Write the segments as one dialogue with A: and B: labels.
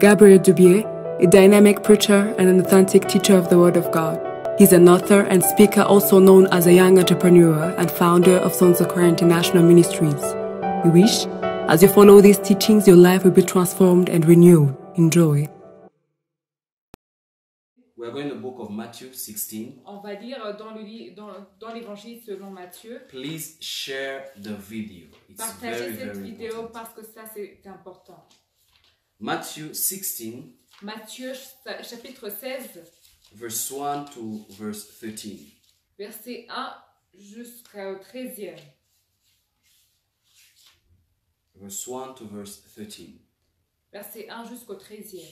A: Gabriel Dubier, a dynamic preacher and an authentic teacher of the Word of God. He's an author and speaker also known as a young entrepreneur and founder of Sons of Prayer International Ministries. We wish, as you follow these teachings, your life will be transformed and renewed. Enjoy.
B: We are going to the book of Matthew 16.
C: On va lire dans l'évangile selon Matthieu.
B: Please share the video. It's
C: Partagez cette vidéo
B: important.
C: parce que ça c'est important.
B: Matthew 16,
C: Matthieu chapitre 16,
B: verse 1 to verse 13.
C: verset 1 jusqu'au 13e.
B: Verse 1 to verse 13.
C: Verset 1 jusqu'au 13e.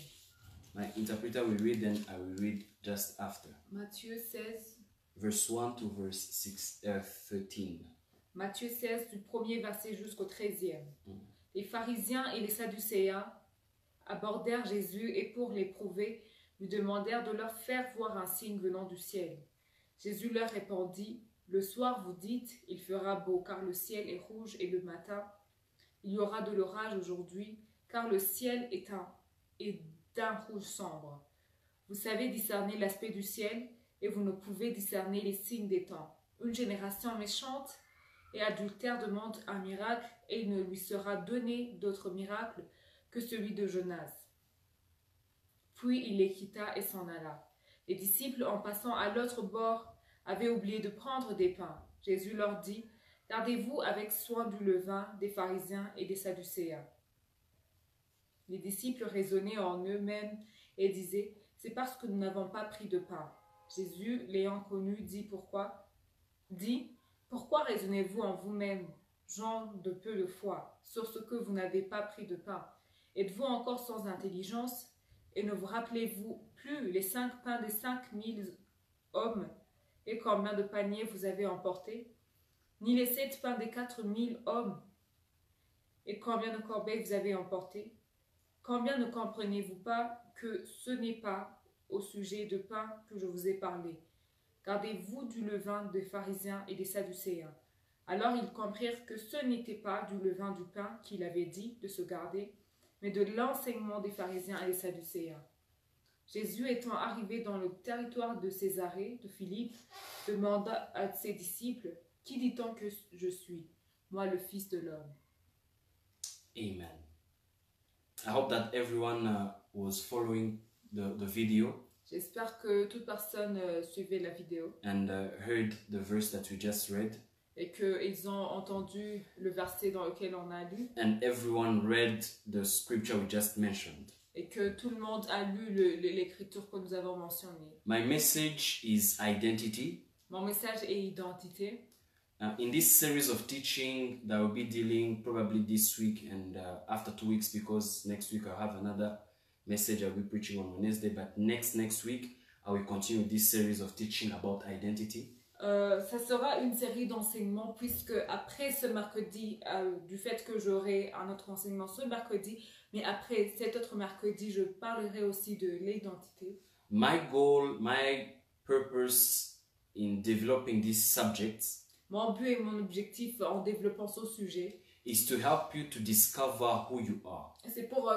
B: My interpreter will read, then I will read just after.
C: Matthieu 16,
B: Verse 1 to verse 13.
C: Matthieu 16 du premier verset jusqu'au 13e. Les pharisiens et les sadducéens abordèrent Jésus et pour l'éprouver, lui demandèrent de leur faire voir un signe venant du ciel. Jésus leur répondit, « Le soir vous dites, il fera beau car le ciel est rouge et le matin, il y aura de l'orage aujourd'hui car le ciel est d'un rouge sombre. Vous savez discerner l'aspect du ciel et vous ne pouvez discerner les signes des temps. Une génération méchante et adultère demande un miracle et il ne lui sera donné d'autre miracle que celui de Jonas. Puis il les quitta et s'en alla. Les disciples, en passant à l'autre bord, avaient oublié de prendre des pains. Jésus leur dit, « Gardez-vous avec soin du levain des pharisiens et des sadducéens. » Les disciples raisonnaient en eux-mêmes et disaient, « C'est parce que nous n'avons pas pris de pain. » Jésus, l'ayant connu, dit, « Pourquoi raisonnez-vous en vous-même, gens de peu de foi, sur ce que vous n'avez pas pris de pain? Êtes-vous encore sans intelligence? Et ne vous rappelez-vous plus les 5 pains des 5000 hommes et combien de paniers vous avez emportés? Ni les 7 pains des 4000 hommes et combien de corbeilles vous avez emportés? Combien ne comprenez-vous pas que ce n'est pas au sujet de pain que je vous ai parlé? Gardez-vous du levain des pharisiens et des sadducéens. » Alors ils comprirent que ce n'était pas du levain du pain qu'il avait dit de se garder, mais de l'enseignement des pharisiens et des sadducéens. Jésus étant arrivé dans le territoire de Césarée, de Philippe, demanda à ses disciples, « Qui dit-on que je suis, moi le Fils de l'homme ?»
B: Amen. I hope that everyone was following the video
C: J'espère que toute personne suivait la vidéo
B: and heard the verse that we just read.
C: et qu'ils ont entendu le verset dans lequel on a lu
B: And everyone read the scripture we just mentioned.
C: et que tout le monde a lu l'écriture que nous avons mentionnée.
B: My message is identity.
C: Mon message est identité.
B: In this series of teaching that will be dealing probably this week and after 2 weeks, because next week I'll have another message I'll be preaching on Wednesday, but next week I will continue this series of teaching about identity.
C: Ça sera une série d'enseignements puisque après ce mercredi, du fait que j'aurai un autre enseignement ce mercredi, mais après cet autre mercredi, je parlerai aussi de l'identité.
B: My goal, my purpose in developing these subjects
C: Mon but et mon objectif en développant ce sujet,
B: is to help you to discover who you are.
C: c'est pour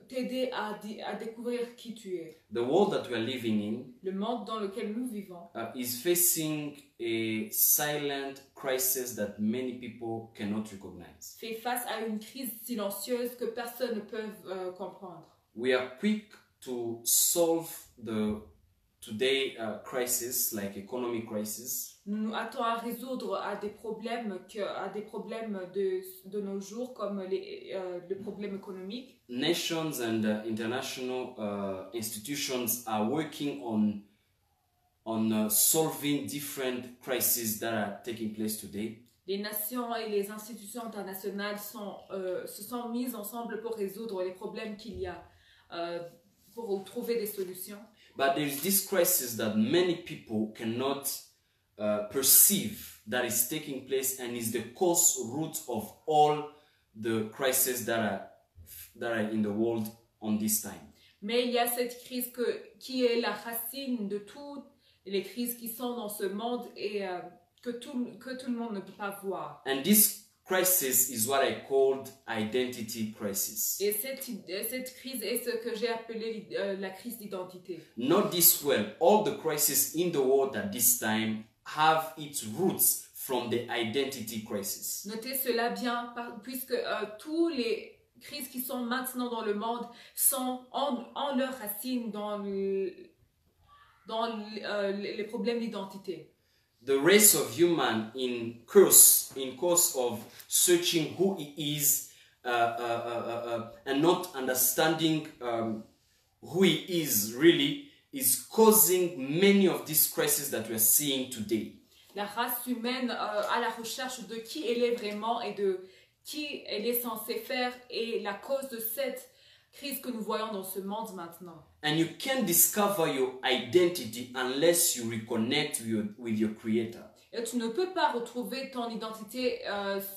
C: t'aider à découvrir qui tu es.
B: The world that we are living in
C: Le monde dans lequel nous vivons
B: is facing a silent crisis that many people cannot recognize.
C: fait face à une crise silencieuse que personne ne peut comprendre.
B: We are quick to solve the today crisis, like economic crisis.
C: Nous nous hâtons à résoudre à des problèmes de nos jours comme le problème économique.
B: Nations and international institutions are working on solving different crises that are taking place today.
C: Les nations et les institutions internationales se sont mises ensemble pour résoudre les problèmes qu'il y a, pour trouver des solutions.
B: But there is this crisis that many people cannot perceive that is taking place and is the cause root of all the crises that are in the world on this time.
C: Mais il y a cette crise qui est la racine de toutes les crises qui sont dans ce monde et que tout le monde ne peut pas voir.
B: And this crisis is what I called identity crisis.
C: Et cette crise est ce que j'ai appelé la crise d'identité.
B: Note this well, all the crises in the world at this time have its roots from the identity crisis.
C: Notez cela bien, puisque tous les crises qui sont maintenant dans le monde sont en leur racine dans les problèmes d'identité.
B: The race of human in course of searching who he is and not understanding who he is really is causing many of these crises that we are seeing today.
C: La race humaine à la recherche de qui elle est vraiment et de qui elle est censée faire est la cause de cette crise que nous voyons dans ce monde maintenant.
B: And you can't discover your identity unless you reconnect with your creator.
C: Et tu ne peux pas retrouver ton identité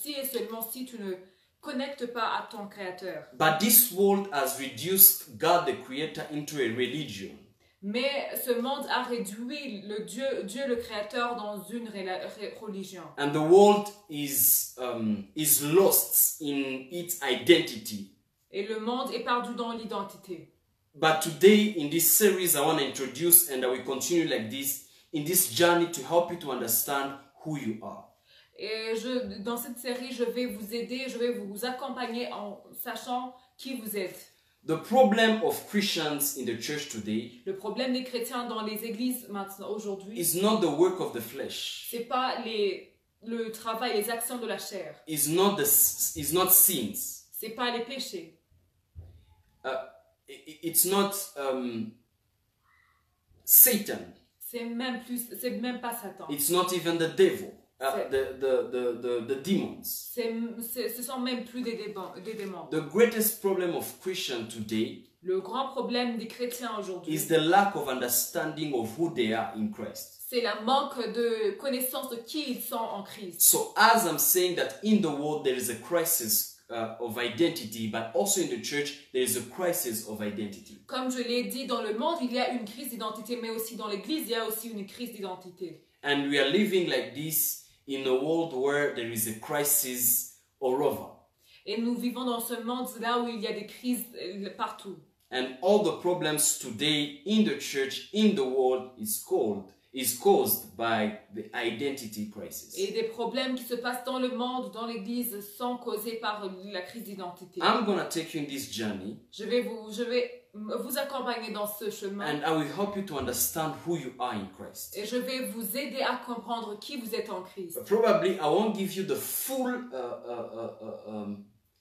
C: si et seulement si tu ne connectes pas à ton créateur.
B: But this world has reduced God the creator into a religion.
C: Mais ce monde a réduit Dieu le créateur dans une religion.
B: And the world is lost in its identity.
C: Et le monde est perdu dans l'identité.
B: But today, in this series, I want to introduce, and I will continue like this, in this journey to help you to understand who you are.
C: Et dans cette série, je vais vous aider, je vais vous accompagner en sachant qui vous êtes.
B: The problem of Christians in the church today
C: Le problème des chrétiens dans les églises maintenant aujourd'hui,
B: is not the work of the flesh.
C: c'est pas le travail, les actions de la chair.
B: Is not sins.
C: C'est pas les péchés.
B: It's not Satan.
C: C'est même pas Satan.
B: It's not even the devil. The demons.
C: Ce sont même plus des démons.
B: The greatest problem of Christians today
C: Le grand problème des chrétiens aujourd'hui,
B: is the lack of understanding of who they are in Christ.
C: c'est la manque de connaissance de qui ils sont en Christ.
B: So as I'm saying that in the world there is a crisis of identity, but also in the church there is a crisis of identity.
C: Comme je l'ai dit, dans le monde, il y a une crise d'identité, mais aussi dans l'église, il y a aussi une crise d'identité.
B: And we are living like this in a world where there is a crisis all over.
C: Et nous vivons dans ce monde là où il y a des crises partout.
B: And all the problems today in the church, in the world, is caused by the identity crisis.
C: Et des problèmes qui se passent dans le monde, dans l'église, sont causés par la crise d'identité.
B: I'm going to take you in this journey.
C: Je vais vous accompagner dans ce chemin.
B: And I will help you to understand who you are in Christ.
C: Et je vais vous aider à comprendre qui vous êtes en Christ.
B: Probably I won't give you the full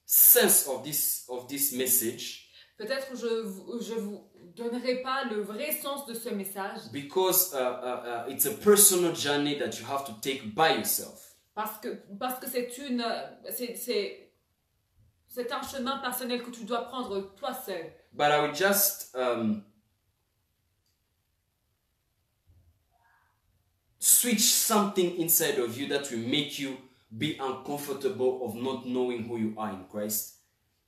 B: sense of this message.
C: Peut-être je vous donnerai pas le vrai sens de ce message.
B: Because it's a personal journey that you have to take by yourself.
C: Parce que c'est un chemin personnel que tu dois prendre toi seul.
B: But I will just switch something inside of you that will make you be uncomfortable of not knowing who you are in Christ.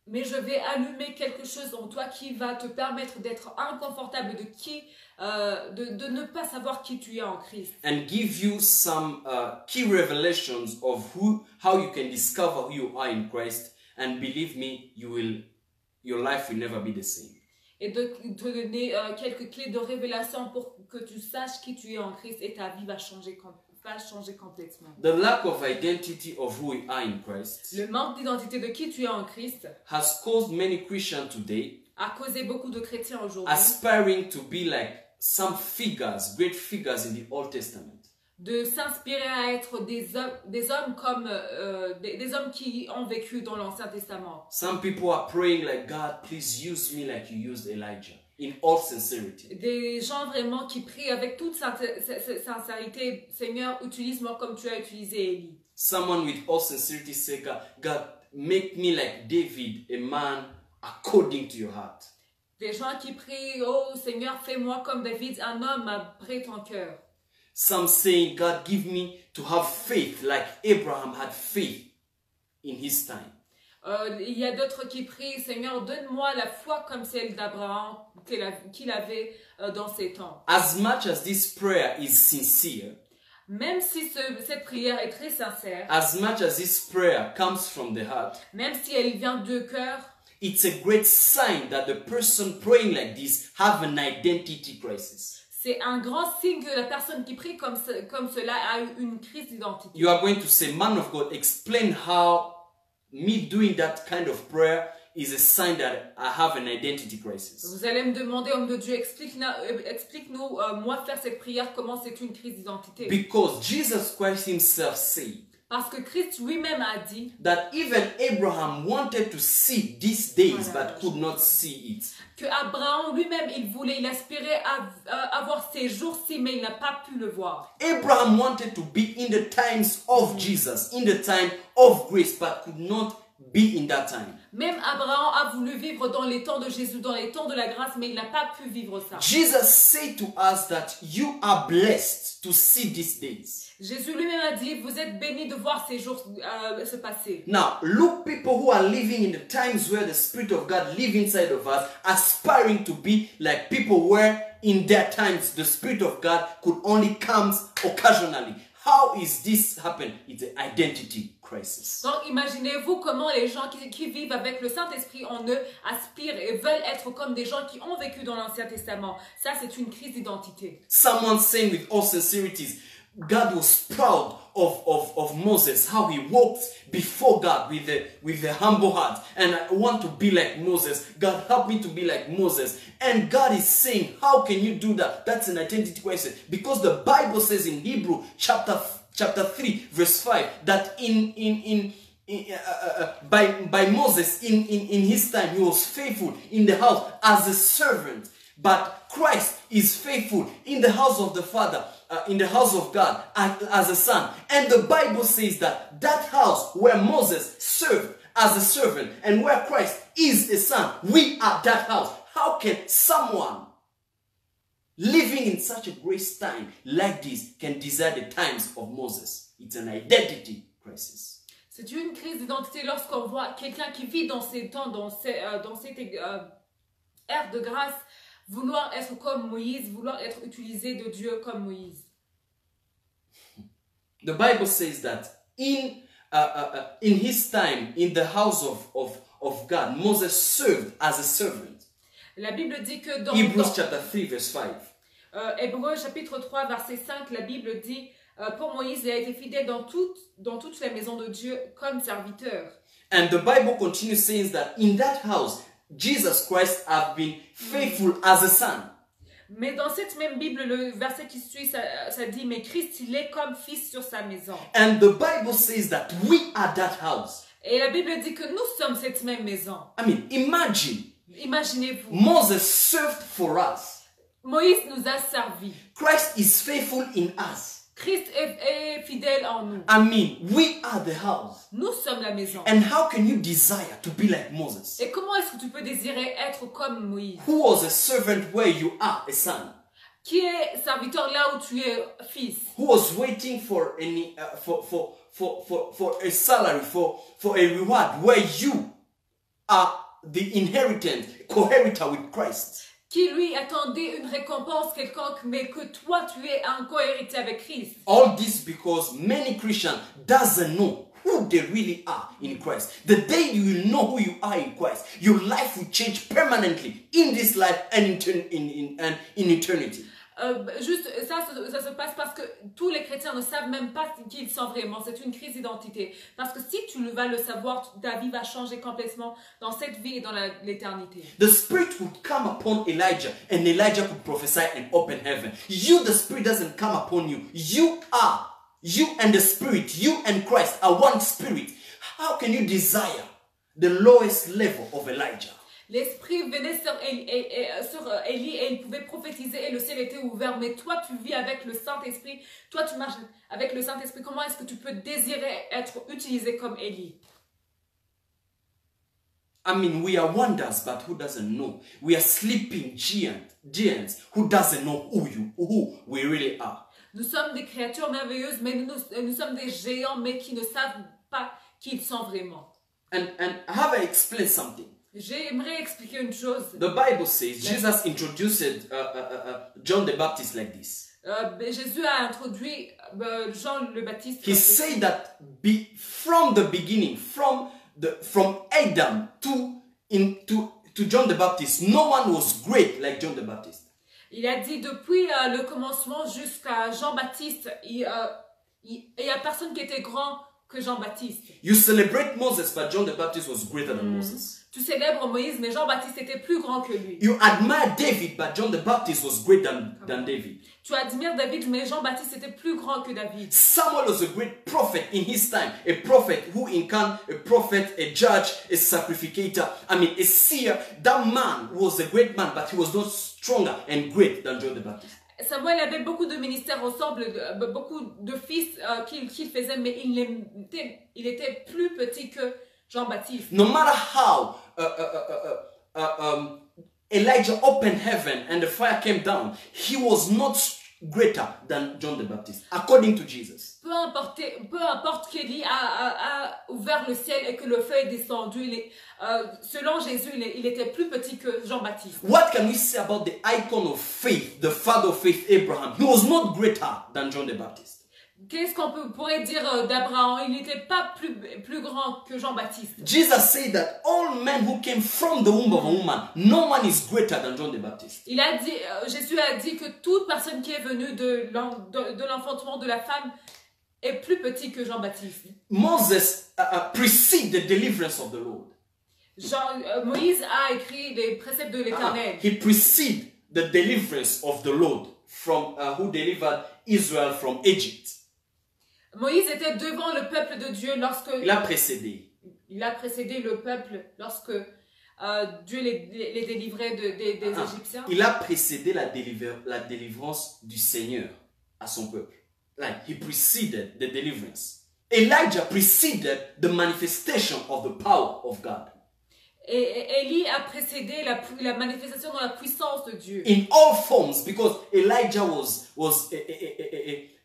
C: Mais je vais allumer quelque chose en toi qui va te permettre d'être inconfortable de ne pas savoir qui tu es en Christ.
B: And give you some key revelations of how you can discover who you are in Christ. And believe me, your life will never be the same.
C: Et de te donner quelques clés de révélation pour que tu saches qui tu es en Christ et ta vie va changer complètement.
B: The lack of identity of who we are in Christ
C: Le manque d'identité de qui tu es en Christ
B: has caused many Christians today
C: a causé beaucoup de chrétiens aujourd'hui
B: aspiring to be like some figures, great figures in the Old Testament.
C: De s'inspirer à être des hommes comme des hommes qui ont vécu dans l'Ancien Testament.
B: Some people are praying like, God, please use me like you used Elijah, in all sincerity.
C: Des gens vraiment qui prient avec toute sincérité, Seigneur, utilise-moi comme tu as utilisé Élie.
B: Someone with all sincerity say, God, make me like David, a man according to your heart.
C: Des gens qui prient, oh Seigneur, fais-moi comme David, un homme après ton cœur.
B: Some saying, God, give me to have faith like Abraham had faith in his time.
C: Il y a d'autres qui prient, Seigneur, donne-moi la foi comme celle d'Abraham qu'il avait dans ses temps.
B: As much as this prayer is sincere,
C: Même si cette prière est très sincère,
B: as much as this prayer comes from the heart,
C: même si elle vient de cœur,
B: it's a great sign that the person praying like this have an identity crisis.
C: c'est un grand signe que la personne qui prie comme cela a eu une crise d'identité.
B: You are going to say, man of God, explain how me doing that kind of prayer is a sign that I have an identity crisis.
C: Vous allez me demander, homme de Dieu, explique-nous, moi faire cette prière, comment c'est une crise d'identité.
B: Because Jesus Christ himself said
C: Parce que Christ lui-même a dit
B: that even Abraham wanted to see these days but could not see it.
C: que Abraham lui-même, il aspirait à voir ces jours-ci, mais il n'a pas pu le voir.
B: Abraham wanted to be in the times of Jesus, in the time of grace, but could not be in that time.
C: Même Abraham a voulu vivre dans les temps de Jésus, dans les temps de la grâce, mais il n'a pas pu vivre ça.
B: Jesus said to us that you are blessed to see these days.
C: Jésus lui-même a dit, vous êtes bénis de voir ces jours se passer.
B: Now, look, people who are living in the times where the Spirit of God lives inside of us, aspiring to be like people where in their times the Spirit of God could only come occasionally. How is this happen? It's an identity crisis.
C: Donc imaginez-vous comment les gens qui vivent avec le Saint-Esprit en eux aspirent et veulent être comme des gens qui ont vécu dans l'Ancien Testament. Ça, c'est une crise d'identité.
B: Someone saying with all sincerities, God was proud of Moses, how he walked before God with a humble heart. And I want to be like Moses. God, help me to be like Moses. And God is saying, how can you do that? That's an identity question. Because the Bible says in Hebrew chapter 3 verse 5 that by Moses in his time he was faithful in the house as a servant. But Christ is faithful in the house of the Father, in the house of God as a son. And the Bible says that that house where Moses served as a servant and where Christ is a son, we are that house. How can someone living in such a grace time like this can desire the times of Moses? It's an identity crisis.
C: C'est une crise d'identité lorsqu'on voit quelqu'un qui vit dans ces temps, dans cette ère de grâce, vouloir être comme Moïse, vouloir être utilisé de Dieu comme Moïse.
B: The Bible says that in his time, in the house of God, Moses served as a servant.
C: La Bible dit que dans
B: Hebrews chapter 3 verse 5.
C: Hébreux chapitre 3 verset 5, la Bible dit pour Moïse, il a été fidèle dans toute la maison de Dieu comme serviteur.
B: And the Bible continues saying that in that house, Jesus Christ have been faithful as a son.
C: Mais dans cette même Bible, le verset qui suit, ça dit, mais Christ, il est comme fils sur sa maison.
B: And the Bible says that we are that house.
C: Et la Bible dit que nous sommes cette même maison.
B: I mean,
C: Imaginez-vous.
B: Moses served for us.
C: Moïse nous a servi.
B: Christ is faithful in us.
C: Christ est fidèle en nous.
B: I mean, we are the house.
C: Nous sommes la maison.
B: And how can you desire to be like Moses?
C: Et comment est-ce que tu peux désirer être comme Moïse?
B: Who was a servant where you are a son?
C: Qui est serviteur là où tu es fils?
B: Who was waiting for a salary, for a reward where you are the inheritant, co-inheritor with Christ?
C: Qui lui attendait une récompense quelconque, mais que toi tu es un co-héritier avec Christ.
B: All this because many Christians doesn't know who they really are in Christ. The day you will know who you are in Christ, your life will change permanently in this life and in eternity.
C: Juste, ça se passe parce que tous les chrétiens ne savent même pas qui ils sont vraiment. C'est une crise d'identité. Parce que si tu vas le savoir, ta vie va changer complètement dans cette vie et dans l'éternité.
B: The Spirit would come upon Elijah and Elijah could prophesy and open heaven. You, the Spirit doesn't come upon you. You and the Spirit, you and Christ are one Spirit. How can you desire the lowest level of Elijah?
C: L'Esprit venait sur Élie et il pouvait prophétiser et le ciel était ouvert. Mais toi, tu vis avec le Saint-Esprit. Toi, tu marches avec le Saint-Esprit. Comment est-ce que tu peux désirer être utilisé comme Élie?
B: I mean, we are wonders, but who doesn't know? We are sleeping giants who doesn't know who we really are.
C: Nous sommes des créatures merveilleuses, mais nous sommes des géants, mais qui ne savent pas qui ils sont vraiment.
B: And have I explained something?
C: J'aimerais expliquer une chose.
B: The Bible says Jesus introduced John the Baptist like this.
C: Jésus a introduit Jean le Baptiste.
B: He said that from the beginning, from Adam to John the Baptist, no one was great like John the Baptist.
C: Il a dit depuis le commencement jusqu'à Jean-Baptiste, il y a personne qui était grand que Jean-Baptiste.
B: You celebrate Moses, but John the Baptist was greater than Moses.
C: Tu célèbres Moïse, mais Jean-Baptiste était plus grand que lui.
B: You admire David, but John the Baptist was greater than David.
C: Tu admires David, mais Jean-Baptiste était plus grand que David.
B: Samuel was a great prophet in his time. A prophet who incarnate, a prophet, a judge, a sacrificator. I mean, a seer. That man was a great man, but he was not stronger and great than John the Baptist.
C: Samuel avait beaucoup de ministères ensemble, beaucoup de fils qu'il faisait, mais il était plus petit que Jean-Baptiste.
B: No matter how Elijah opened heaven and the fire came down, he was not greater than John the Baptist, according to Jesus.
C: Peu importe qu'Élie a ouvert le ciel et que le feu est descendu, selon Jésus, il était plus petit que Jean-Baptiste.
B: What can we say about the icon of faith, the father of faith, Abraham? He was not greater than John the Baptist.
C: Qu'est-ce qu'on pourrait dire d'Abraham? Il n'était pas plus grand que Jean-Baptiste.
B: Jesus said that all men who came from the womb of a woman, no one is greater than John the Baptist.
C: Jésus a dit que toute personne qui est venue de l'enfantement de la femme est plus petit que Jean-Baptiste.
B: Moses preceded the deliverance of the Lord.
C: Moïse a écrit les préceptes de l'Éternel.
B: He preceded the deliverance of the Lord from who delivered Israel from Egypt.
C: Moïse était devant le peuple de Dieu lorsque...
B: Il a précédé.
C: Il a précédé le peuple lorsque Dieu les délivrait des Égyptiens.
B: Il a précédé la délivrance du Seigneur à son peuple. Like, he preceded the deliverance. Elijah preceded the manifestation of the power of God.
C: Et Élie a précédé la manifestation de la puissance de Dieu.
B: In all forms, because Elijah was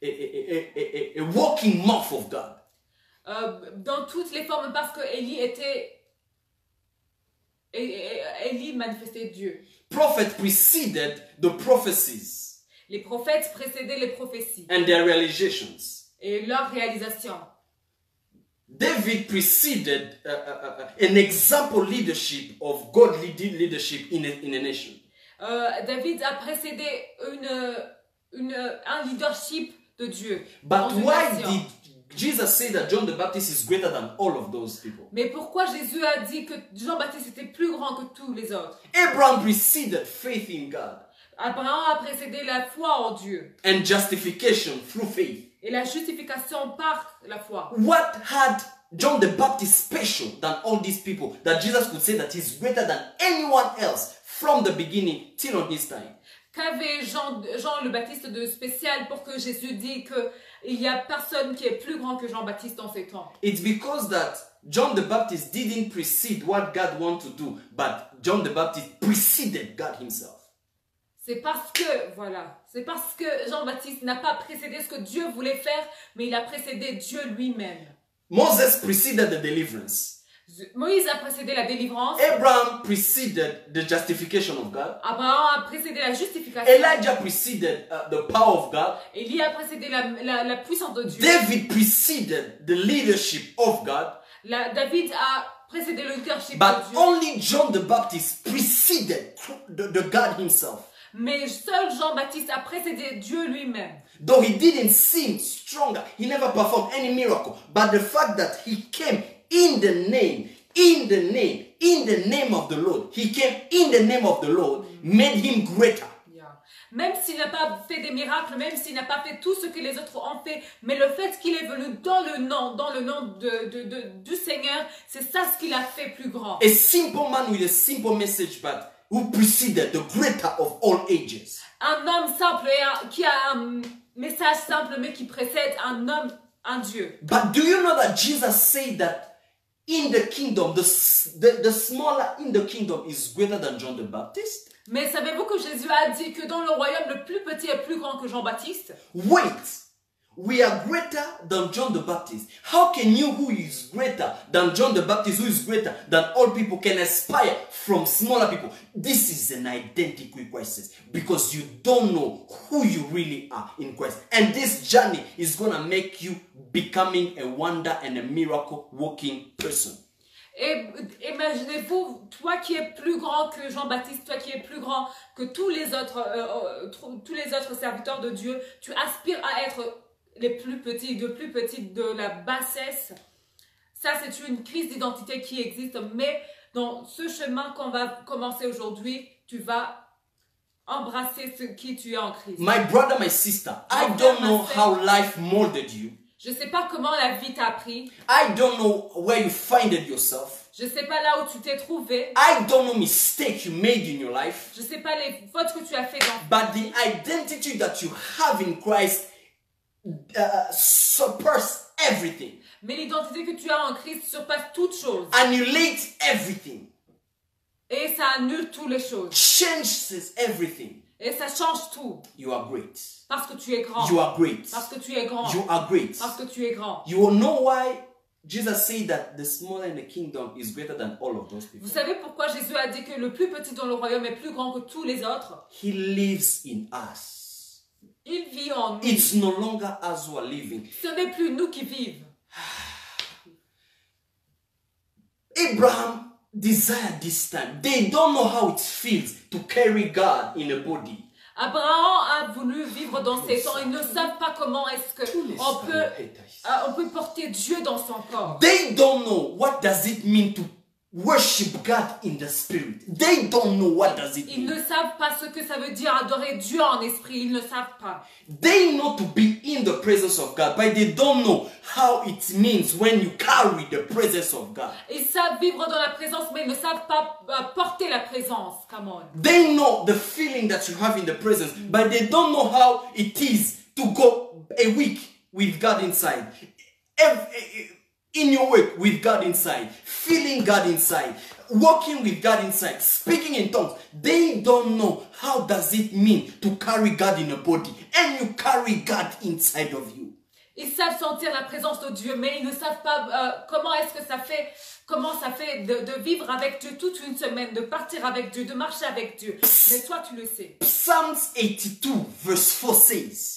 B: a walking mouth of God.
C: Dans toutes les formes, parce que Élie manifestait Dieu.
B: Prophet preceded the prophecies.
C: Les prophètes précédaient les prophéties.
B: And their realizations.
C: Et leur réalisation.
B: David preceded an example leadership of godly leadership in a nation.
C: David a précédé un leadership de Dieu.
B: But why did Jesus say that John the Baptist is greater than all of those people?
C: Mais pourquoi Jésus a dit que Jean-Baptiste était plus grand que tous les autres?
B: Abraham preceded faith in God.
C: Abraham a précédé la foi en Dieu.
B: And justification through faith.
C: Et la justification par la foi.
B: What had John the Baptist special than all these people that Jesus could say that he's greater than anyone else from the beginning till on his time?
C: Qu'avait Jean le Baptiste de spécial pour que Jésus dise qu'il n'y a personne qui est plus grand que Jean-Baptiste en ces temps?
B: It's because that John the Baptist didn't precede what God wanted to do, but John the Baptist preceded God himself.
C: C'est parce que Jean-Baptiste n'a pas précédé ce que Dieu voulait faire, mais il a précédé Dieu lui-même.
B: Moses preceded the deliverance.
C: Moïse a précédé la délivrance.
B: Abraham preceded the justification of God.
C: Abraham a précédé la justification.
B: Elijah preceded the power of God.
C: Élie a précédé la puissance de Dieu.
B: David preceded the leadership of God.
C: David a précédé le leadership
B: But
C: de Dieu.
B: only John the Baptist preceded the God himself.
C: Mais seul Jean-Baptiste a précédé Dieu lui-même.
B: Though he didn't seem stronger, he never performed any miracle. But the fact that he came in the name of the Lord, he came in the name of the Lord, made him greater.
C: Même s'il n'a pas fait des miracles, même s'il n'a pas fait tout ce que les autres ont fait, mais le fait qu'il est venu dans le nom du Seigneur, c'est ça ce qu'il a fait plus grand.
B: A simple man with a simple message, but who preceded the greater of all ages.
C: Un homme simple qui a un message simple, mais qui précède un Dieu.
B: But do you know that Jesus said that in the kingdom, the smaller in the kingdom is greater than John the Baptist?
C: Mais savez-vous que Jésus a dit que dans le royaume, le plus petit est plus grand que Jean-Baptiste?
B: Wait, we are greater than John the Baptist. How can you, who is greater than John the Baptist, who is greater than all people, can aspire from smaller people? This is an identity crisis because you don't know who you really are in Christ. And this journey is going to make you becoming a wonder and a miracle walking person.
C: Et imaginez-vous, toi qui es plus grand que Jean-Baptiste, toi qui es plus grand que tous les autres serviteurs de Dieu, tu aspires à être les plus petits de la bassesse. Ça, c'est une crise d'identité qui existe, mais dans ce chemin qu'on va commencer aujourd'hui, tu vas embrasser ce qui tu es en Christ.
B: My brother, my sister, I don't know how life molded you.
C: Je ne sais pas comment la vie t'a appris.
B: I don't know where you finded yourself.
C: Je ne sais pas là où tu t'es trouvé.
B: I don't know mistakes you made in your life.
C: Je ne sais pas les fautes que tu as faites dans
B: But the identity that you have in Christ surpasses everything.
C: Mais l'identité que tu as en Christ surpasse toute chose.
B: Annulates everything.
C: Et ça annule toutes les choses.
B: Changes everything.
C: Et ça change tout.
B: You are great.
C: Parce que tu es grand.
B: You are great.
C: Parce que tu es grand.
B: You are great.
C: Parce que tu es grand.
B: You will know why Jesus said that the small in the kingdom is greater than all of those people.
C: Vous savez pourquoi Jésus a dit que le plus petit dans le royaume est plus grand que tous les autres?
B: He lives in us.
C: Il vit en nous.
B: It's no longer us who are living.
C: Ce n'est plus nous qui vivons.
B: Abraham desired this time. They don't know how it feels to carry God in a body.
C: Abraham a voulu vivre dans ces temps. Ils ne savent pas comment est-ce que on peut porter Dieu dans son corps.
B: They don't know what does it mean to worship God in the spirit. They don't know what does it
C: Ils
B: mean.
C: ne savent pas ce que ça veut dire adorer Dieu en esprit. Ils ne savent pas.
B: They know to be in the presence of God, but they don't know how it means when you carry the presence of God.
C: Ils savent vivre dans la présence, mais ils ne savent pas porter la présence. Come on.
B: They know the feeling that you have in the presence, but they don't know how it is to go a week with God inside. In your work with God inside, feeling God inside, walking with God inside, speaking in tongues. They don't know how does it mean to carry God in a body, and you carry God inside of you.
C: Ils savent sentir la présence de Dieu, mais ils ne savent pas comment ça fait de vivre avec Dieu toute une semaine, de partir avec Dieu, de marcher avec Dieu. Mais toi, tu le sais.
B: Psalms 82 verse 4 says,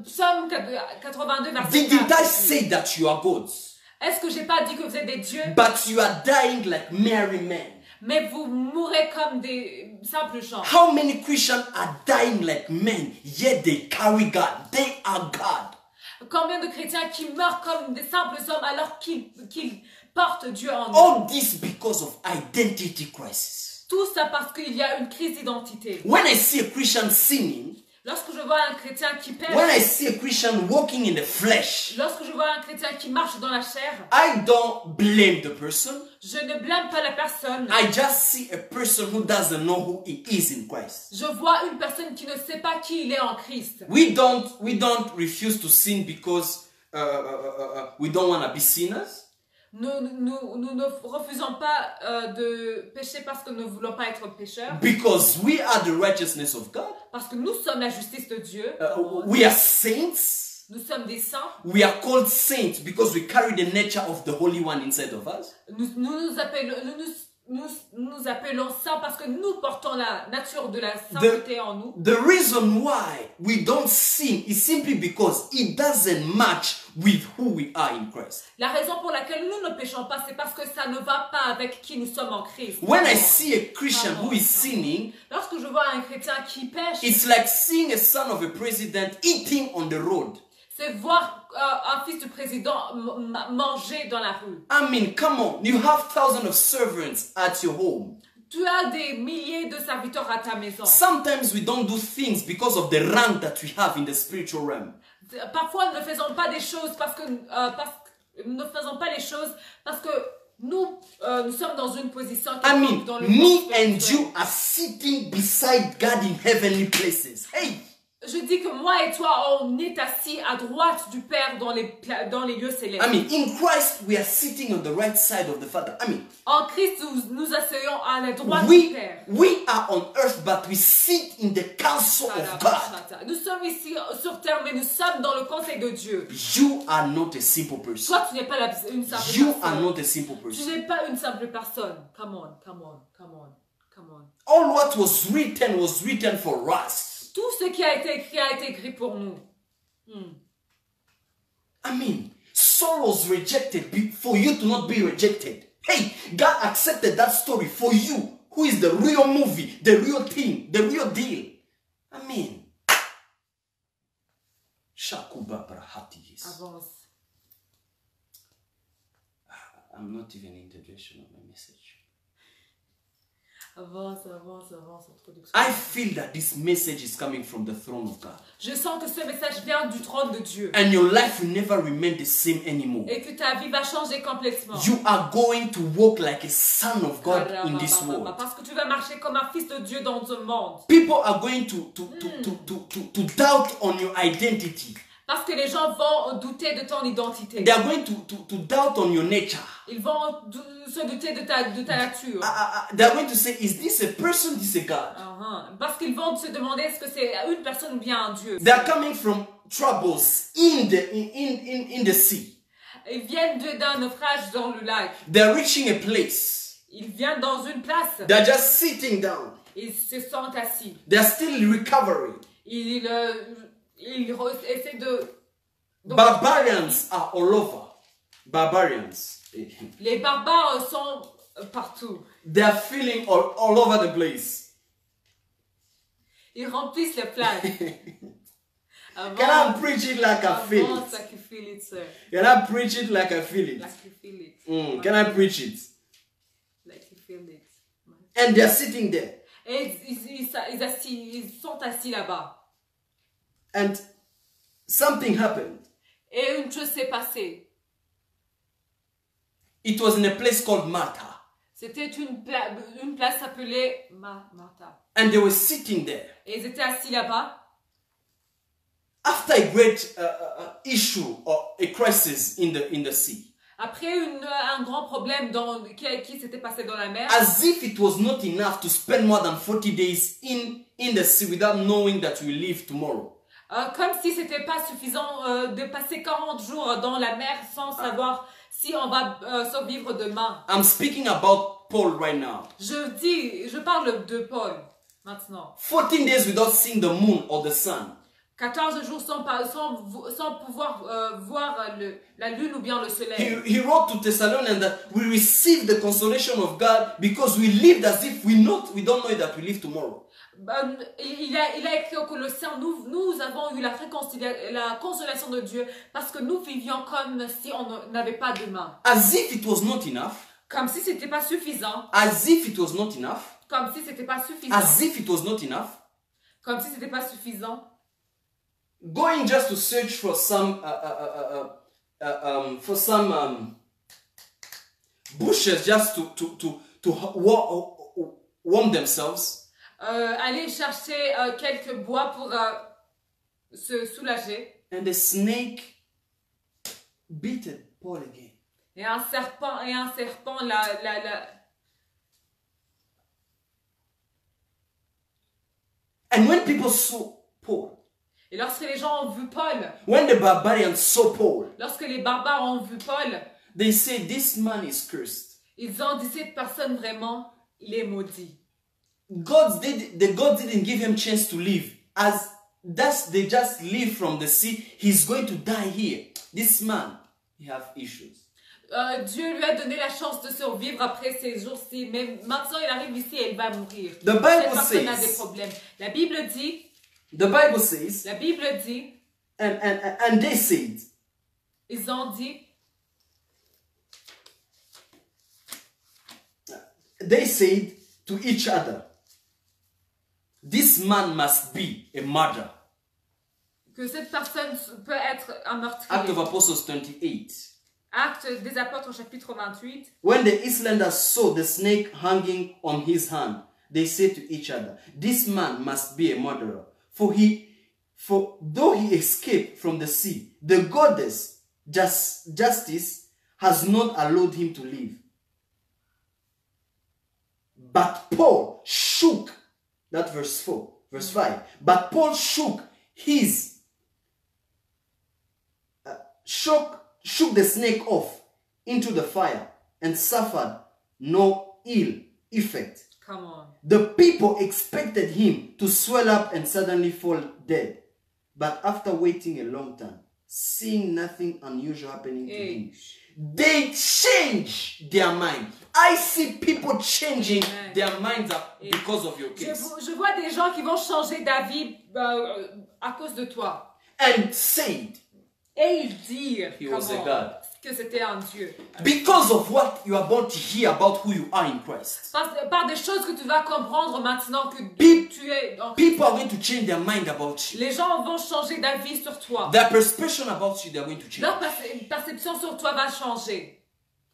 C: Psaume 82, verset 4.
B: Didn't I say that you are gods?
C: Est-ce que j'ai pas dit que vous êtes des dieux?
B: But you are dying like merry men.
C: Mais vous mourrez comme des simples gens.
B: How many Christians are dying like men, yet they carry God? They are God.
C: Combien de chrétiens qui meurent comme des simples hommes alors qu'ils portent Dieu en eux?
B: All this because of identity crisis.
C: Tout ça parce qu'il y a une crise d'identité.
B: When I see a Christian sinning,
C: lorsque je vois un chrétien qui pêche,
B: when I see a Christian walking in the flesh,
C: lorsque je vois un chrétien qui marche dans la chair,
B: I don't blame the person.
C: je ne blâme pas la personne.
B: I just see a person who doesn't know who he is in Christ.
C: Je vois une personne qui ne sait pas qui il est en Christ.
B: We don't refuse to sin because we don't want to be sinners.
C: Nous ne refusons pas de pécher parce que nous ne voulons pas être pécheurs.
B: Because we are the righteousness of God.
C: Parce que nous sommes la justice de Dieu.
B: We are saints.
C: Nous sommes des saints.
B: We are called saints because we carry the nature of the Holy One inside of us.
C: Nous appelons saints parce que nous portons la nature de la sainteté en nous.
B: The reason why we don't sin is simply because it doesn't match with who we are in Christ.
C: La raison pour laquelle nous ne péchons pas, c'est parce que ça ne va pas avec qui nous sommes en Christ.
B: When I see a Christian who is sinning,
C: lorsque je vois un chrétien qui pêche,
B: it's like seeing a son of a president eating on the road.
C: C'est voir un fils du président manger dans la rue.
B: I mean, come on, you have thousands of servants at your home.
C: Tu as des milliers de serviteurs à ta maison.
B: Sometimes we don't do things because of the rank that we have in the spiritual realm.
C: Parfois, nous ne faisons pas des choses parce que nous ne faisons pas les choses parce que nous sommes dans une position.
B: I mean, me and you are sitting beside God in heavenly places. Hey.
C: Je dis que moi et toi, on est assis à droite du Père dans les lieux célestes.
B: I mean, in Christ, we are sitting on the right side of the Father. I mean,
C: En Christ, nous asseyons à la droite du Père.
B: we are on earth, but we sit in the counsel of God.
C: Nous sommes ici sur terre, mais nous sommes dans le conseil de Dieu.
B: You are not a simple person.
C: Toi, tu n'es pas une simple
B: You
C: personne.
B: are not a simple
C: Tu
B: person.
C: n'es pas une simple personne. Come on, come on, come on, come on.
B: All what was written for us.
C: Tout ce qui a été écrit pour nous.
B: I mean, Saul was rejected for you to not be rejected. Hey, God accepted that story for you, who is the real movie, the real thing, the real deal. I mean, Shakuba Brahati.
C: Avance.
B: I'm not even introduction of my message.
C: Avance, avance, avance, introduction.
B: I feel that this message is coming from the throne of God.
C: Je sens que ce message vient du trône de Dieu.
B: And your life will never remain the same anymore.
C: Et que ta vie va changer complètement.
B: You are going to walk like a son of God in this world.
C: Parce que tu vas marcher comme un fils de Dieu dans ce monde.
B: People are going to doubt on your identity.
C: Parce que les gens vont douter de ton identité.
B: They are going to doubt on your nature.
C: Ils vont se douter de ta nature.
B: They are going to say, is this a person, this a God?
C: Parce qu'ils vont se demander est-ce que c'est une personne ou bien un Dieu.
B: They are coming from troubles in the sea.
C: Ils viennent d'un naufrage dans le lac.
B: They are reaching a place.
C: Ils viennent dans une place.
B: They are just sitting down.
C: Ils se sentent assis.
B: They are still recovering.
C: Ils essaient de...
B: Barbarians are all over. Barbarians.
C: Les barbares sont partout.
B: They are feeling all over the place.
C: Ils remplissent les plages.
B: Can I preach it like I feel it?
C: Like you feel it, sir.
B: Can I preach it like I feel it?
C: Like you feel it.
B: Can I preach it?
C: Like you feel it.
B: And they are sitting there.
C: Et ils sont assis là-bas.
B: And something happened.
C: Et une chose s'est passée.
B: It was in a place called Martha.
C: C'était une place appelée Martha.
B: And they were sitting there.
C: Et ils étaient assis là-bas.
B: After a great issue or a crisis in the sea.
C: Après un grand problème qui s'était passé dans la mer.
B: As if it was not enough to spend more than 40 days in the sea without knowing that we leave tomorrow.
C: Comme si c'était pas suffisant de passer 40 jours dans la mer sans savoir si on va survivre demain.
B: I'm speaking about Paul right now.
C: Je parle de Paul maintenant.
B: 14 days without seeing the moon or the sun.
C: 14 jours sans pouvoir voir la lune ou bien le soleil.
B: He wrote to Thessalonians that we receive the consolation of God because we lived as if we don't know that we live tomorrow.
C: Il a écrit aux Colossiens, nous avons eu la consolation de Dieu parce que nous vivions comme si on n'avait pas demain.
B: As if it was not enough.
C: Comme si c'était pas suffisant.
B: As if it was not enough.
C: Comme si c'était pas suffisant.
B: As if it was not enough.
C: Comme si c'était pas suffisant.
B: Going just to search for some bushes just to warm themselves.
C: Aller chercher quelques bois pour se soulager.
B: And the snake bit Paul again.
C: Et un serpent
B: And when people saw Paul,
C: et lorsque les gens ont vu Paul,
B: when the barbarians saw Paul,
C: lorsque les barbares ont vu Paul,
B: they said, this man is cursed.
C: Ils ont dit cette personne vraiment, il est maudit.
B: The God didn't give him chance to live. As they just leave from the sea, he's going to die here. This man, he have issues.
C: Dieu lui a donné la chance de survivre après ces jours-ci, mais maintenant il arrive ici et il va mourir.
B: The Bible
C: Cette personne a des
B: says.
C: problèmes. La Bible dit.
B: The Bible says.
C: La Bible dit.
B: And they said.
C: Ils ont dit.
B: They said to each other, this man must be a murderer.
C: Que cette personne peut être un meurtrier.
B: Acts of Apostles 28.
C: Actes des Apôtres chapitre 28.
B: When the Islanders saw the snake hanging on his hand, they said to each other, this man must be a murderer, for he For though he escaped from the sea, the goddess justice has not allowed him to live. But Paul shook, that verse 5. But Paul shook the snake off into the fire and suffered no ill effect.
C: Come on.
B: The people expected him to swell up and suddenly fall dead. But after waiting a long time, seeing nothing unusual happening to him, they change their mind. I see people changing their minds up because of your case.
C: Je vois des gens qui vont changer d'avis à cause de toi.
B: And said,
C: Et ils dirent
B: he was a God.
C: Que c'était un Dieu.
B: Because of what you are about to hear about who you are in Christ.
C: Par des choses que tu vas comprendre maintenant que tu es en Christ.
B: People are going to change their mind about you.
C: Les gens vont changer d'avis sur toi.
B: Their perception about you, they are going to change.
C: Leur perception sur toi va changer.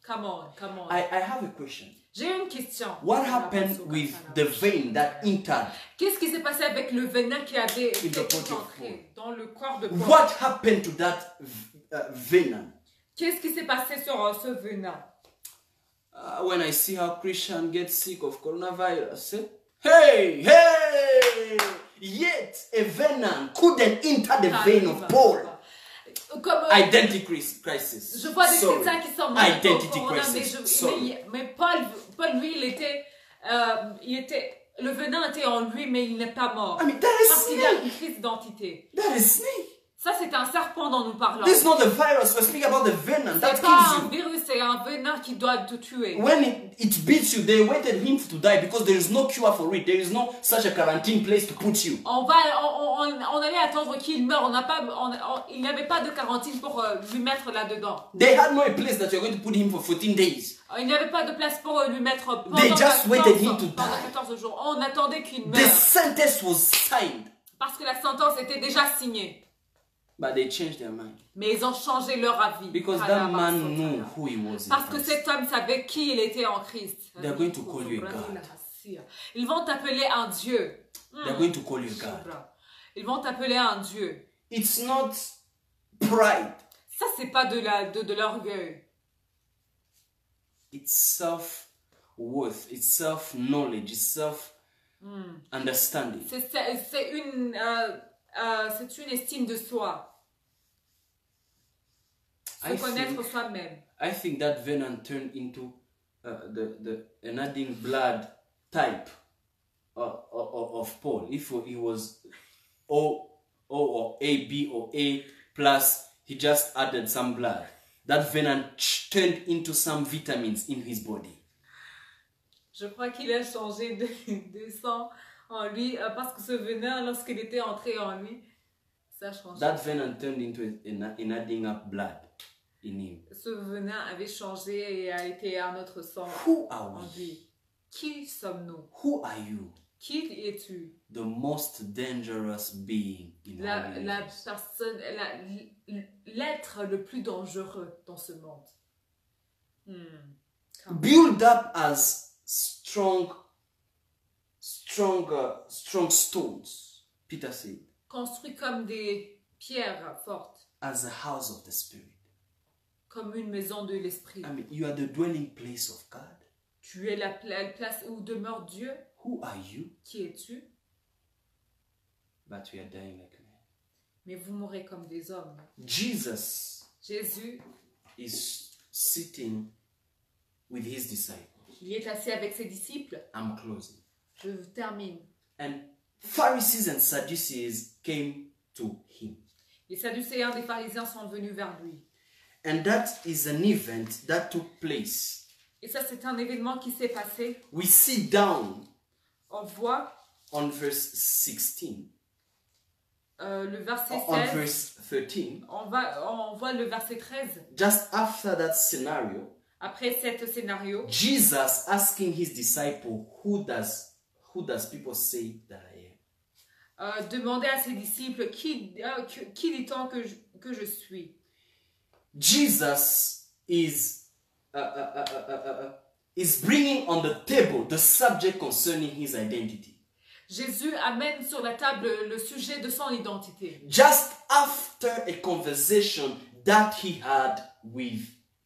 C: Come on.
B: I have a question.
C: J'ai une question.
B: What happened with the vein that entered?
C: Qu'est-ce qui s'est passé avec le venin qui avait été entré dans le corps de Paul?
B: What happened to that venom?
C: Qu'est-ce qui s'est passé sur ce venin?
B: When I see how Christians get sick of coronavirus, hey! Yet a venom couldn't enter the vein of Paul. Identity crisis.
C: Je vois des chrétiens qui sont morts
B: Identity
C: corona,
B: crisis.
C: mais Paul, lui, le venin était en lui, mais il n'est pas mort. Parce qu'il a une crise d'identité.
B: That is snake.
C: Ça, c'est un serpent dont nous parlons.
B: This is not the virus. We're speaking about the venom that
C: C'est pas
B: kills
C: un virus, c'est un venin qui doit te tuer.
B: When it beats you, they waited him to die because there is no cure for it. There is no such a quarantine place to put you.
C: On allait attendre qu'il meure. Il n'y avait pas de quarantine pour lui mettre là-dedans.
B: They had no place that you're going to put him for 14 days.
C: Il n'y avait pas de place pour lui mettre pendant
B: They just waited him to
C: pendant
B: die.
C: 14 jours. On attendait qu'il meure.
B: The sentence was signed.
C: Parce que la sentence était déjà signée.
B: But they changed their mind.
C: Mais ils ont changé leur avis.
B: Because that man knew who he was.
C: Parce que cet homme savait qui il était en Christ.
B: They're going to call you a God.
C: Ils vont t'appeler un Dieu.
B: They're going to call you a God.
C: Ils vont t'appeler un Dieu.
B: It's not pride.
C: Ça, c'est pas de l'orgueil.
B: It's self-worth. It's self-knowledge. It's self-understanding.
C: C'est une estime de soi. Se connaître soi-même.
B: I think that venom turned into an adding blood type of Paul. If he was O or A, B or A plus, he just added some blood. That venom turned into some vitamins in his body.
C: Je crois qu'il a changé de sang en lui parce que ce venin, lorsqu'il était entré en lui, ça a changé.
B: That venom turned into an adding up blood in him.
C: Ce venin avait changé et a été un autre sang en lui. Qui sommes-nous?
B: Who are you?
C: Qui es-tu?
B: The most dangerous being in our lives.
C: L'être le plus dangereux dans ce monde.
B: Build up as strong stones, Peter said.
C: Construit comme des pierres fortes.
B: As a house of the Spirit.
C: Comme une maison de l'esprit.
B: I mean, you are the dwelling place of God.
C: Tu es la place où demeure Dieu.
B: Who are you?
C: Qui es-tu?
B: But we are dying like men.
C: Mais vous mourrez comme des hommes.
B: Jésus
C: is
B: sitting with his disciples.
C: Il est assis avec ses disciples.
B: I'm closing.
C: Je termine.
B: And Pharisees and Sadducees came to him.
C: Les Sadducéens des pharisiens sont venus vers lui.
B: And that is an event that took place.
C: Et ça, c'est un événement qui s'est passé.
B: We see down.
C: On voit.
B: On verse 16.
C: Le verset 16.
B: On verse 13.
C: On voit le verset 13.
B: Just after that scenario.
C: Après cet scénario.
B: Jesus asking his disciple, who does people say that I am?
C: Demandait à ses disciples, qui dit-on que je suis?
B: Jesus is bringing on the table the subject concerning his identity.
C: Jésus amène sur la table le sujet de son identité.
B: Just after a conversation that he had with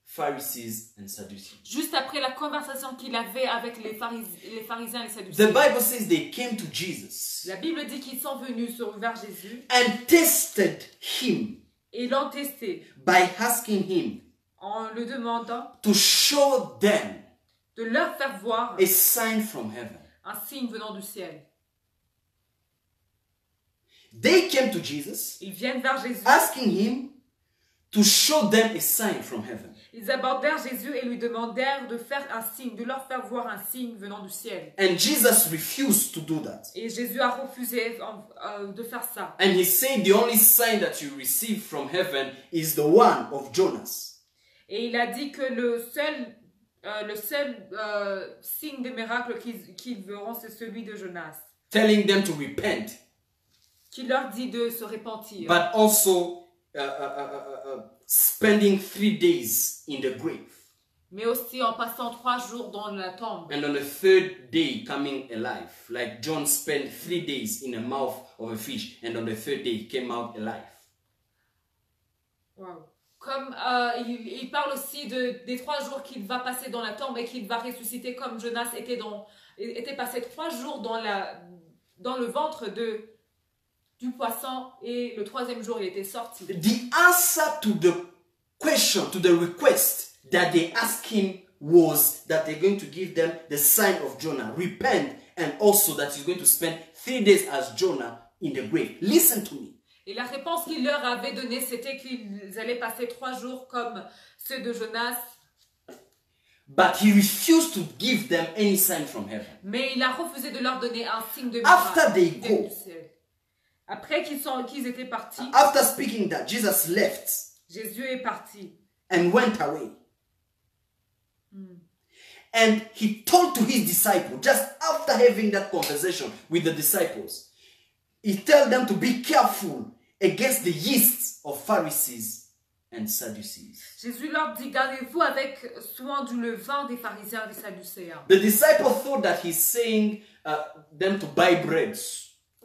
B: Pharisees and Sadducees.
C: Juste après la conversation qu'il avait avec les pharisiens et les
B: The
C: sadducéens.
B: Bible says they came to Jesus
C: La Bible dit qu'ils sont venus vers Jésus
B: and tested him
C: et l'ont testé
B: by asking him
C: en le demandant
B: to show them
C: de leur faire voir
B: a sign from heaven.
C: un signe venant du ciel.
B: They came to Jesus
C: Ils viennent vers Jésus,
B: asking him to show them a sign from heaven.
C: ils abordèrent Jésus et lui demandèrent de faire un signe, de leur faire voir un signe venant du ciel.
B: And Jesus refused to do that.
C: Et Jésus a refusé de faire ça.
B: And he said the only sign that you receive from heaven is the one of Jonas.
C: Et il a dit que le seul signe de miracle qu'ils verront, c'est celui de Jonas,
B: Telling them to repent,
C: qui leur dit de se repentir.
B: but also spending 3 days in the grave.
C: Mais aussi en passant 3 jours dans la tombe.
B: And on the 3rd day coming alive. Like John spent 3 days in the mouth of a fish. And on the 3rd day he came out alive.
C: Wow. Comme il parle aussi des 3 jours qu'il va passer dans la tombe et qu'il va ressusciter, comme Jonas était passé 3 jours dans le ventre du poisson, et le 3e jour il était sorti.
B: The answer to the question, to the request that they asked him was that they're going to give them the sign of Jonah. Repent, and also that he's going to spend 3 days as Jonah in the grave. Listen to me.
C: Et la réponse qu'il leur avait donnée, c'était qu'ils allaient passer 3 jours comme ceux de Jonas.
B: But he refused to give them any sign from heaven.
C: Mais il a refusé de leur donner un signe de
B: After they
C: miracle
B: go,
C: du ciel. Après qu'ils étaient partis,
B: after speaking that, Jesus left
C: Jésus est parti.
B: and went away. And he told to his disciples, just after having that conversation with the disciples, he told them to be careful against the yeast of Pharisees and Sadducees.
C: Jésus leur dit, gardez-vous avec soin du levain des pharisiens et des sadducéens.
B: The disciples thought that he's saying them to buy bread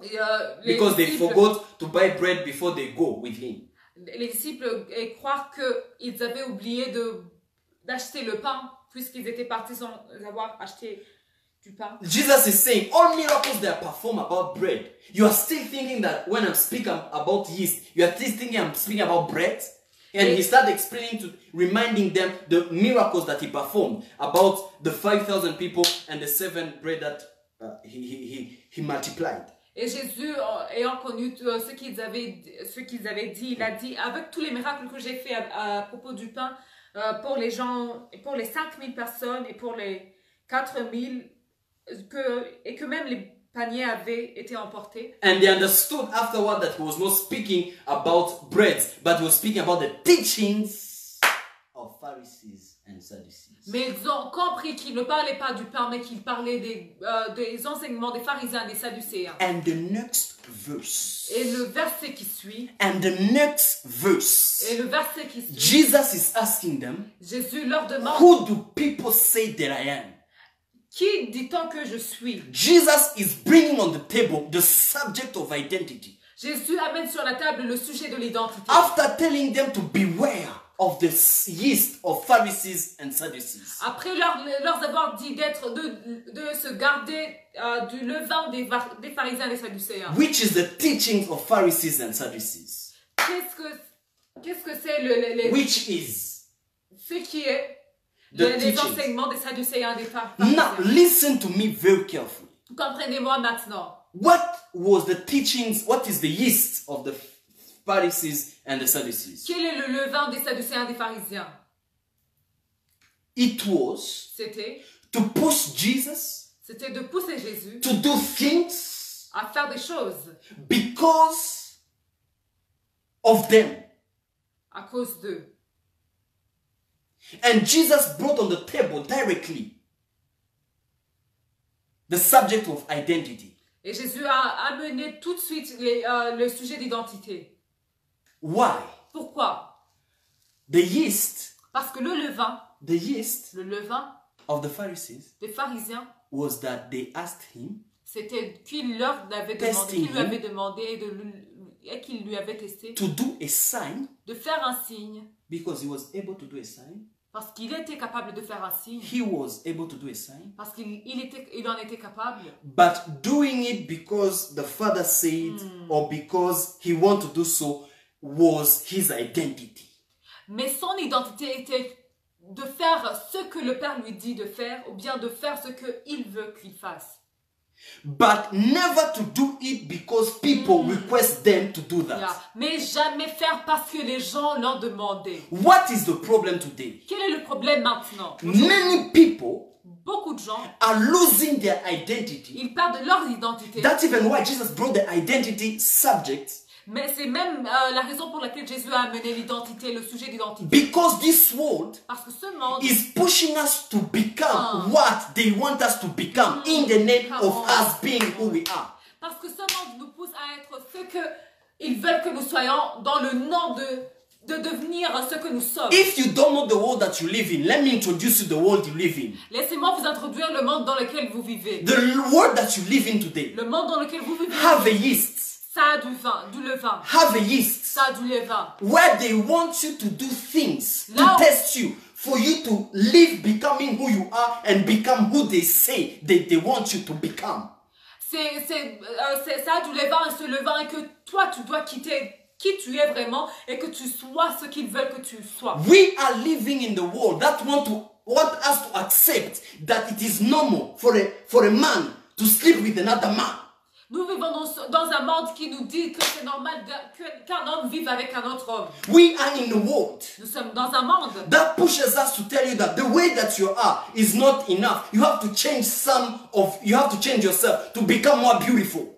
C: Et,
B: because they forgot to buy bread before they go with him.
C: les disciples croient qu'ils avaient oublié d'acheter le pain puisqu'ils étaient partis sans avoir acheté du pain.
B: Jesus is saying all miracles that are performed about bread. You are still thinking that when I'm speaking about yeast, you are still thinking I'm speaking about bread. And he started explaining reminding them the miracles that he performed about the 5,000 people and the 7 bread that he multiplied.
C: Et Jésus, ayant connu ce qu'ils avaient dit, il a dit, avec tous les miracles que j'ai fait à propos du pain, pour les gens, pour les 5000 personnes et pour les 4000, et que même les paniers avaient été emportés.
B: And they understood afterward that he was not speaking about bread, but he was speaking about the teachings of Pharisees and Sadducees.
C: Mais ils ont compris qu'il ne parlait pas du pain, mais qu'il parlait des enseignements des pharisiens et des sadducéens.
B: And the next verse.
C: Et le verset qui suit.
B: And the next verse.
C: Et le verset qui suit.
B: Jesus is asking them,
C: Jésus leur demande,
B: who do people say that I am?
C: qui dit-on que je suis?
B: Jesus is bringing on the table the subject of identity.
C: Jésus amène sur la table le sujet de l'identité.
B: After telling them to beware of the yeast of Pharisees and Sadducees.
C: Après leur avoir dit de se garder du levain des pharisiens et des sadducéens.
B: Which is the teachings of Pharisees and Sadducees.
C: Qu'est-ce que c'est
B: Which is
C: ce qui est
B: the
C: les
B: teachings.
C: enseignements des sadducéens et des pharisiens?
B: Now listen to me very carefully.
C: Comprenez-moi maintenant.
B: What was the teachings? What is the yeast of the Pharisees and the Sadducees?
C: Quel est le levain des sadducéens et des pharisiens?
B: It was
C: C'était
B: to push Jesus
C: de pousser Jésus
B: to do things
C: à faire des choses
B: because of them.
C: à cause d'eux.
B: And Jesus brought on the table directly the subject of identity.
C: Et Jésus a amené tout de suite le sujet d'identité.
B: Why?
C: Pourquoi?
B: The yeast,
C: Parce que le levain
B: the yeast
C: of
B: of the Pharisees
C: des pharisiens,
B: was that they asked him
C: C'était qu'il leur avait demandé, qu'il lui avait demandé et qu'il lui avait testé
D: to do a sign
C: de faire un signe.
D: because he was able to do a sign.
C: Parce qu'il était capable de faire un signe.
D: He was able to do a sign.
C: Parce qu'il en était capable.
D: But doing it because the Father said or because he wanted to do so was his identity.
C: Mais son identité était de faire ce que le Père lui dit de faire ou bien de faire ce qu'il veut qu'il fasse.
D: But never to do it because people request them to do that.
C: Yeah. Mais jamais faire parce que les gens l'ont demandé.
D: What is the problem today?
C: Quel est le problème maintenant?
D: Many people
C: Beaucoup de gens,
D: are losing their identity.
C: ils perdent leur identité.
D: That's even why Jesus brought the identity subject.
C: Mais c'est même la raison pour laquelle Jésus a amené l'identité, le sujet d'identité.
D: Because this world
C: Parce que ce monde
D: is pushing us to become what they want us to become in the name of us being who we are.
C: Parce que ce monde nous pousse à être ce qu'ils veulent que nous soyons dans le nom de devenir ce que nous sommes.
D: If you don't know the world that you live in, let me introduce you to the world you live in.
C: Laissez-moi vous introduire le monde dans lequel vous vivez.
D: The world that you live in today
C: Le monde dans lequel vous vivez.
D: have a yeast,
C: Ça a du levain.
D: have a yeast,
C: Ça a du levain.
D: where they want you to do things
C: Now-
D: to test you, for you to live becoming who you are and become who they say they want you to become.
C: Ça a du levain et ce levain est que toi tu dois quitter qui tu es vraiment et que tu sois ce qu'ils veulent que tu sois.
D: We are living in the world that want us to accept that it is normal for a man to sleep with another man.
C: Nous vivons dans un monde qui nous dit que c'est normal qu'un homme vive avec un autre homme.
D: We are in a world
C: Nous sommes dans un monde
D: that pushes us to tell you that the way that you are is not enough. You have to change yourself to become more beautiful.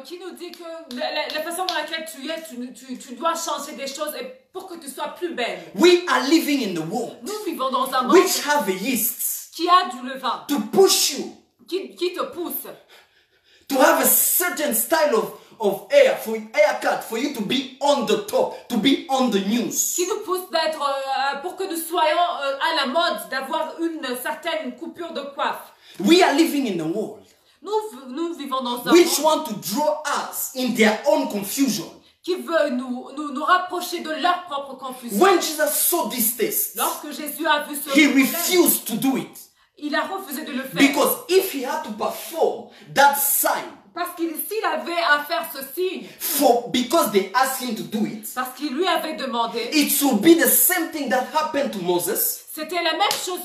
C: qui nous dit que la façon dans laquelle tu es, tu dois changer des choses et pour que tu sois plus belle.
D: We are living in the world
C: Nous vivons dans un monde
D: which have a yeast
C: qui a du levain,
D: to push you
C: qui te pousse.
D: to have a certain style of haircut for you to be on the top, to be on the news.
C: Qui nous pousse d'être, pour que nous soyons à la mode, d'avoir une certaine coupure de coiffe.
D: We are living in the world
C: Nous vivons dans un
D: which
C: monde
D: want to draw us in their own confusion.
C: qui veut nous rapprocher de leur propre confusion.
D: When Jesus saw this test,
C: Lorsque Jésus a vu ce
D: he
C: problème,
D: refused to do it.
C: il a refusé de le faire.
D: Because if he had to perform that sign,
C: Parce qu'il s'il avait à faire ce signe,
D: because they asked him to do it,
C: parce qu'il lui avait demandé,
D: it will be the same thing that happened to Moses.
C: c'était la même chose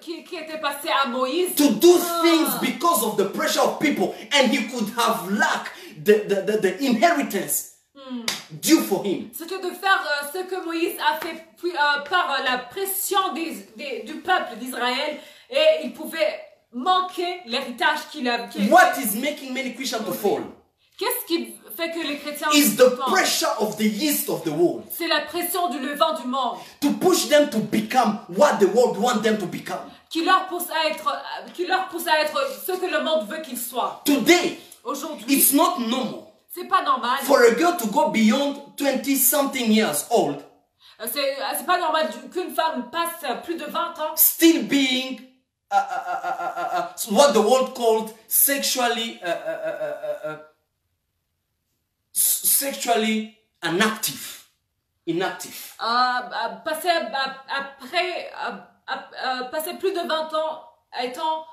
C: qui était passée à Moïse.
D: To do things because of the pressure of people, and he could have lacked the inheritance due for him.
C: C'était de faire ce que Moïse a fait par la pression du peuple d'Israël et il pouvait manquer l'héritage qu'il a.
D: What is making many Christians to fall
C: Qu'est-ce qui fait que les chrétiens
D: is the
C: tombent?
D: pressure of the yeast of the world
C: C'est la pression du levain du monde
D: to push them to become what the world wants them to become.
C: qui leur pousse à être ce que le monde veut qu'ils soient.
D: Today,
C: Aujourd'hui,
D: it's not normal
C: c'est pas normal.
D: for a girl to go beyond 20-something years old,
C: C'est pas normal qu'une femme passe plus de 20 ans
D: still being what the world called sexually inactive.
C: Passer plus de 20 ans étant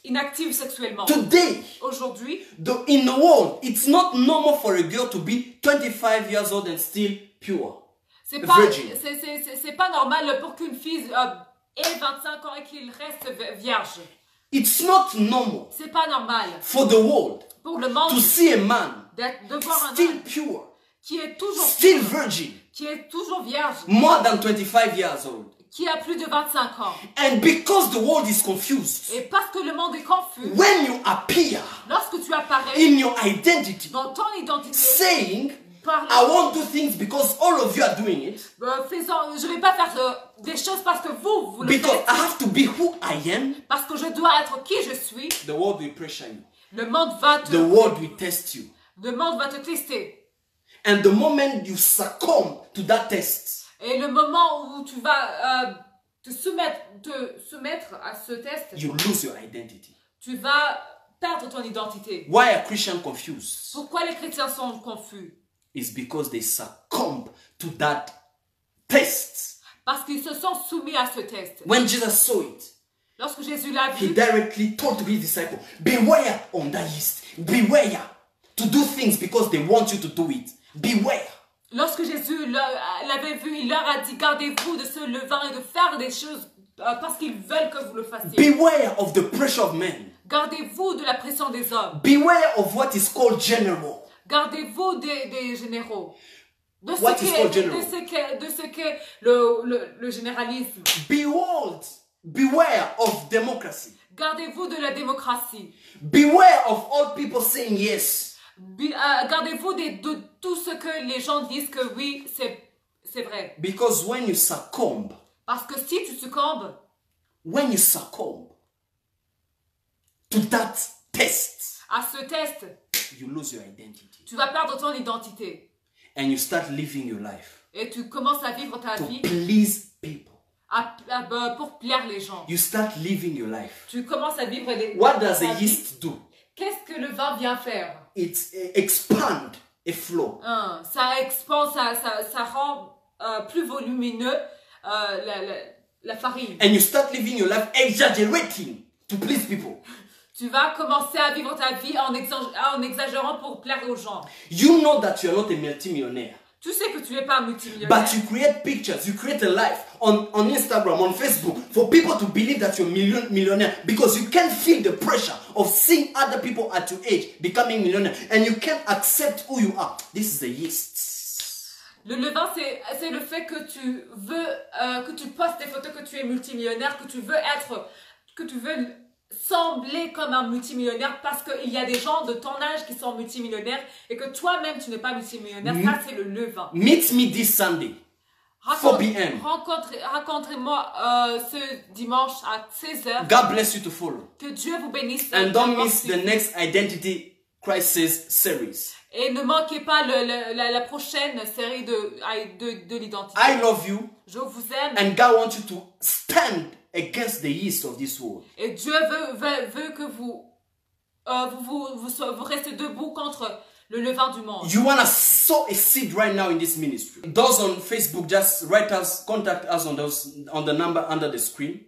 C: inactive sexuellement.
D: Today,
C: Aujourd'hui,
D: in the world, it's not normal for a girl to be 25 years old and still pure.
C: c'est
D: Virgin.
C: pas normal pour qu'une fille ait 25 ans et qu'il reste vierge.
D: It's not normal
C: C'est pas normal
D: for the world
C: pour le monde
D: to see a man
C: de voir un
D: still
C: homme
D: pure,
C: qui est toujours
D: still virgin,
C: vierge,
D: more than 25 years old.
C: qui a plus de 25 ans.
D: And because the world is confused,
C: Et parce que le monde est confus,
D: when you appear
C: lorsque tu apparais
D: in your identity,
C: dans ton identité,
D: saying,
C: parlant,
D: I won't do things because all of you are doing it,
C: je vais pas faire des choses parce que vous le
D: because
C: faites,
D: I have to be who I am,
C: parce que je dois être qui je suis.
D: the world will pressure you.
C: Le monde va
D: The world will test you.
C: te tester.
D: And the moment you succumb to that test,
C: Et le moment où tu vas te soumettre à ce test,
D: you lose your identity.
C: tu vas perdre ton identité.
D: Why are Christians confused?
C: Pourquoi les chrétiens sont confus?
D: It's because they succumb to that test.
C: Parce qu'ils se sont soumis à ce test.
D: When Jesus saw it,
C: Lorsque Jésus l'a
D: he
C: vu,
D: directly told to his disciples, beware on that yeast. Beware to do things because they want you to do it. Beware.
C: lorsque Jésus l'avait vu, il leur a dit, gardez-vous de ce levain et de faire des choses parce qu'ils veulent que vous le fassiez.
D: Beware of the pressure of men.
C: Gardez-vous de la pression des hommes.
D: Beware of what is called general.
C: Gardez-vous des généraux. De
D: What is called general?
C: de ce qu'est le généralisme.
D: Beware of democracy.
C: Gardez-vous de la démocratie.
D: Beware of all people saying yes.
C: Gardez-vous de tout ce que les gens disent que oui, c'est vrai.
D: Because when you succumb,
C: Parce que si tu succombes
D: to that test,
C: à ce test,
D: you lose your identity.
C: tu vas perdre ton identité.
D: And you start living your life
C: Et tu commences à vivre ta
D: to
C: vie
D: please people.
C: pour plaire les gens.
D: You start living your life.
C: Tu commences à vivre
D: What does
C: ta
D: a
C: vie.
D: yeast do?
C: Qu'est-ce que le vin vient faire?
D: It expand a flow.
C: Ça expand, ça rend plus volumineux la farine.
D: And you start living your life exaggerating to please people.
C: Tu vas commencer à vivre ta vie en exagérant pour plaire aux gens.
D: You know that you are not a multimillionaire.
C: Tu sais que tu n'es pas un multimillionnaire.
D: But you create pictures, you create a life on Instagram, on Facebook, for people to believe that you're a millionaire because you can't feel the pressure of seeing other people at your age becoming millionaire and you can't accept who you are. This is the yeast.
C: Le levain, c'est le fait que tu veux, que tu postes des photos que tu es multimillionnaire, que tu veux sembler comme un multimillionnaire parce qu'il y a des gens de ton âge qui sont multimillionnaires et que toi-même tu n'es pas multimillionnaire. Ça, c'est le levain.
D: Meet me this Sunday, 4 p.m.
C: Rencontrez-moi ce dimanche à 16h.
D: God bless you to follow.
C: Que Dieu vous bénisse.
D: And don't miss the next Identity Crisis series.
C: Et ne manquez pas la prochaine série de l'identité.
D: I love you.
C: Je vous aime.
D: And God wants you to stand against the yeast of this world.
C: Et Dieu veut que vous restez debout contre le levain du monde.
D: You want to sow a seed right now in this ministry. Those on Facebook, just contact us on the number under the screen.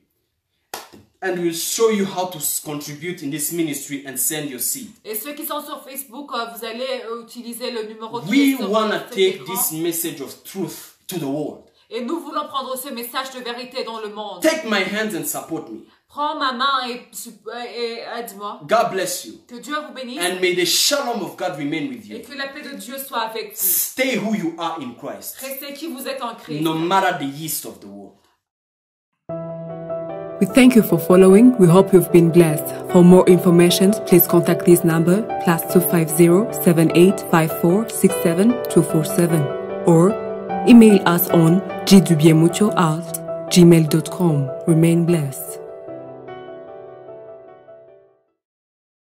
D: And we'll show you how to contribute in this ministry and send your seed.
C: Et ceux qui sont sur Facebook, vous allez utiliser le numéro qui
D: We
C: est sur
D: want to
C: cet
D: take
C: écran.
D: this message of truth to the world.
C: Et nous voulons prendre ce message de vérité dans le monde.
D: Take my hands and support me.
C: Prends ma main et aide-moi.
D: God bless you.
C: Que Dieu vous bénisse.
D: And may the shalom of God remain with
C: Et
D: you.
C: que la paix de Dieu soit avec vous.
D: Stay who you are in Christ,
C: Restez qui vous êtes en Christ.
D: no matter the yeast of the world.
A: We thank you for following. We hope you've been blessed. For more information, please contact this number, +250 7854 67247, or email us on gdubiemucho@gmail.com. Remain blessed.